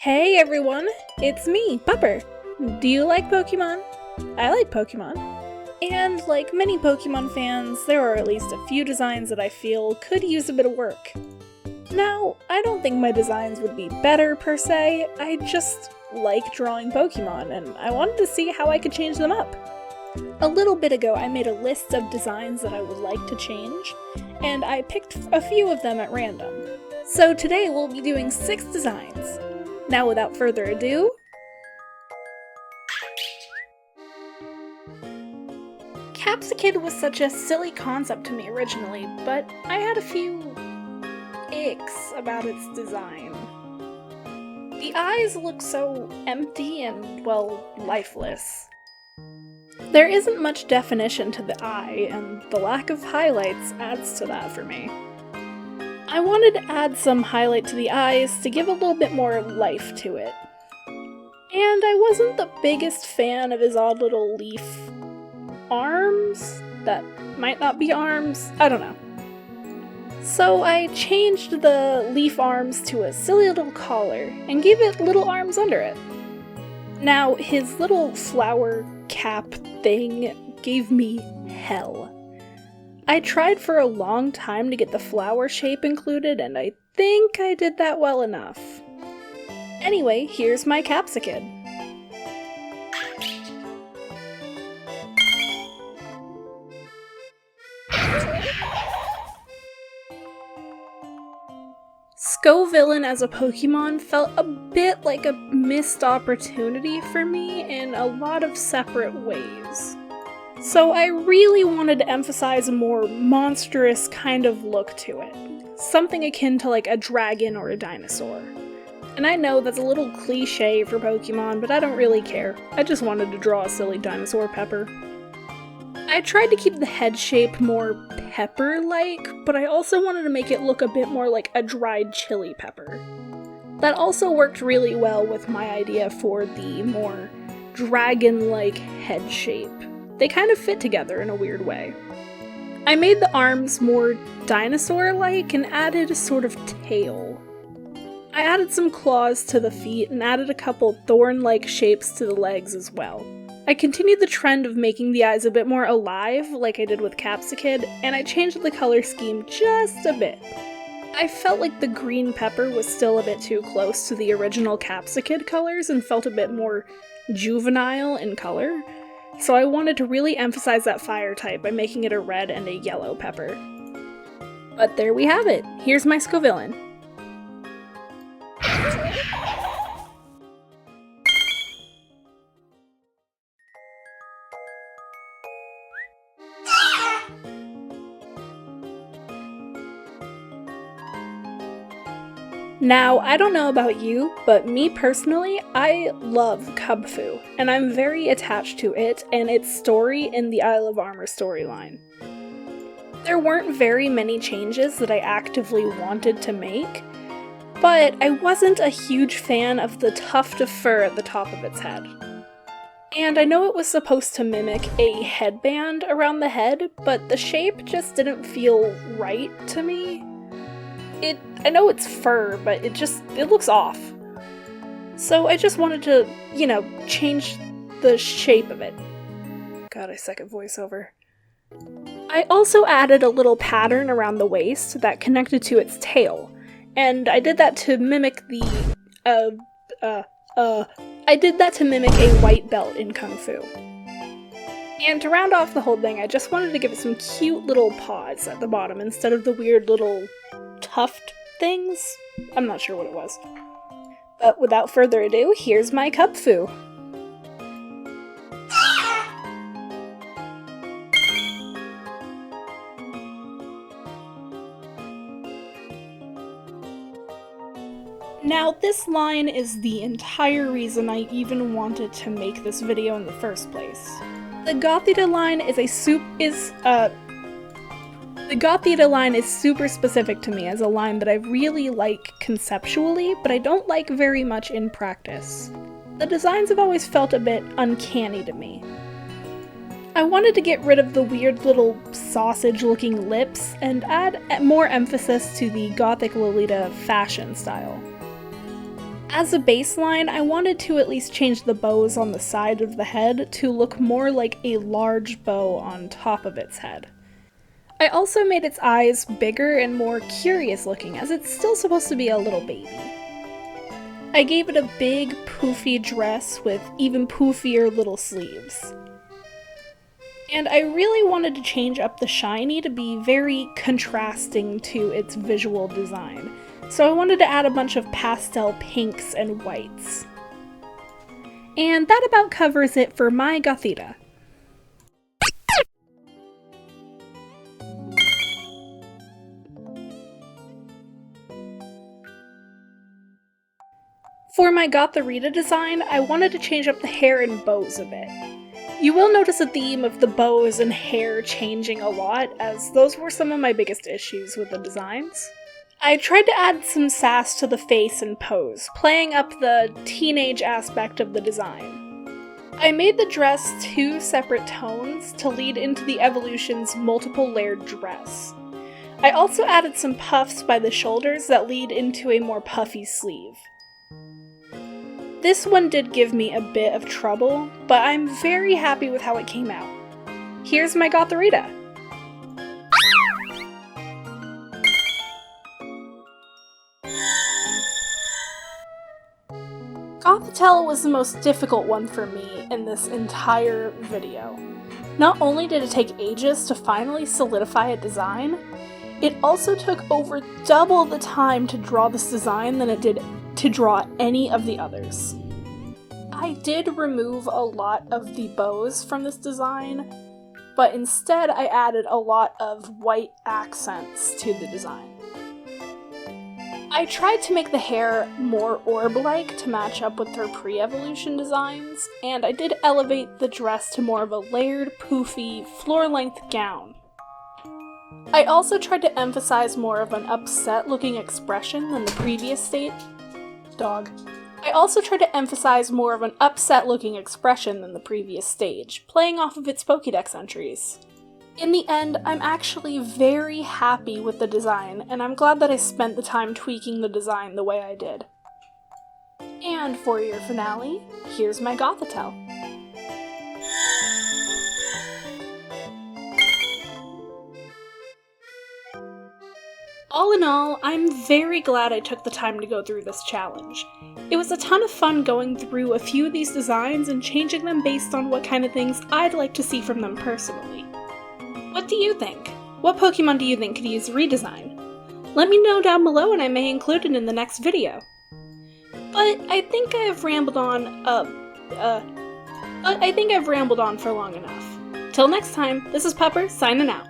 Hey everyone, it's me, Pupper. Do you like Pokemon? I like Pokemon. And like many Pokemon fans, there are at least a few designs that I feel could use a bit of work. Now, I don't think my designs would be better per se, I just like drawing Pokemon and I wanted to see how I could change them up. A little bit ago I made a list of designs that I would like to change, and I picked a few of them at random. So today we'll be doing 6 designs. Now without further ado, Capsicid was such a silly concept to me originally, but I had a few icks about its design. The eyes look so empty and, well, lifeless. There isn't much definition to the eye, and the lack of highlights adds to that for me. I wanted to add some highlight to the eyes to give a little bit more life to it. And I wasn't the biggest fan of his odd little leaf arms that might not be arms, I don't know. So I changed the leaf arms to a silly little collar and gave it little arms under it. Now, his little flower cap thing gave me hell. I tried for a long time to get the flower shape included, and I think I did that well enough. Anyway, here's my Capsicid. Scovillain as a Pokemon felt a bit like a missed opportunity for me in a lot of separate ways. So I really wanted to emphasize a more monstrous kind of look to it. Something akin to like a dragon or a dinosaur. And I know that's a little cliche for Pokemon, but I don't really care. I just wanted to draw a silly dinosaur pepper. I tried to keep the head shape more pepper-like, but I also wanted to make it look a bit more like a dried chili pepper. That also worked really well with my idea for the more dragon-like head shape. They kind of fit together in a weird way. I made the arms more dinosaur-like and added a sort of tail. I added some claws to the feet and added a couple thorn-like shapes to the legs as well. I continued the trend of making the eyes a bit more alive, like I did with Capsicid, and I changed the color scheme just a bit. I felt like the green pepper was still a bit too close to the original Capsicid colors and felt a bit more juvenile in color. So I wanted to really emphasize that fire type by making it a red and a yellow pepper. But there we have it. Here's my Scovillain. Now, I don't know about you, but me personally, I love Kubfu, and I'm very attached to it and its story in the Isle of Armor storyline. There weren't very many changes that I actively wanted to make, but I wasn't a huge fan of the tuft of fur at the top of its head. And I know it was supposed to mimic a headband around the head, but the shape just didn't feel right to me. I know it's fur, but it looks off. So I just wanted to, change the shape of it. God, I suck at voiceover. I also added a little pattern around the waist that connected to its tail, and I did that to mimic I did that to mimic a white belt in Kung Fu. And to round off the whole thing, I just wanted to give it some cute little paws at the bottom instead of the weird little tuft things? I'm not sure what it was. But without further ado, here's my Kubfu. Now, this line is the entire reason I even wanted to make this video in the first place. The Gothita line The Gothita line is super specific to me as a line that I really like conceptually, but I don't like very much in practice. The designs have always felt a bit uncanny to me. I wanted to get rid of the weird little sausage-looking lips and add more emphasis to the Gothic Lolita fashion style. As a baseline, I wanted to at least change the bows on the side of the head to look more like a large bow on top of its head. I also made its eyes bigger and more curious looking, as it's still supposed to be a little baby. I gave it a big, poofy dress with even poofier little sleeves. And I really wanted to change up the shiny to be very contrasting to its visual design, so I wanted to add a bunch of pastel pinks and whites. And that about covers it for my Gothita. For my Gothita design, I wanted to change up the hair and bows a bit. You will notice a theme of the bows and hair changing a lot, as those were some of my biggest issues with the designs. I tried to add some sass to the face and pose, playing up the teenage aspect of the design. I made the dress 2 separate tones to lead into the evolution's multiple layered dress. I also added some puffs by the shoulders that lead into a more puffy sleeve. This one did give me a bit of trouble, but I'm very happy with how it came out. Here's my Gothita! Gothitelle was the most difficult one for me in this entire video. Not only did it take ages to finally solidify a design, it also took over double the time to draw this design than it did to draw any of the others. I did remove a lot of the bows from this design, but instead I added a lot of white accents to the design. I tried to make the hair more orb-like to match up with her pre-evolution designs, and I did elevate the dress to more of a layered, poofy, floor-length gown. I also tried to emphasize more of an upset-looking expression than the previous stage. I also tried to emphasize more of an upset-looking expression than the previous stage, playing off of its Pokédex entries. In the end, I'm actually very happy with the design, and I'm glad that I spent the time tweaking the design the way I did. And for your finale, here's my Gothitelle. All in all, I'm very glad I took the time to go through this challenge. It was a ton of fun going through a few of these designs and changing them based on what kind of things I'd like to see from them personally. What do you think? What Pokemon do you think could use a redesign? Let me know down below and I may include it in the next video. But I think I've rambled on for long enough. Till next time, this is Pupper, signing out.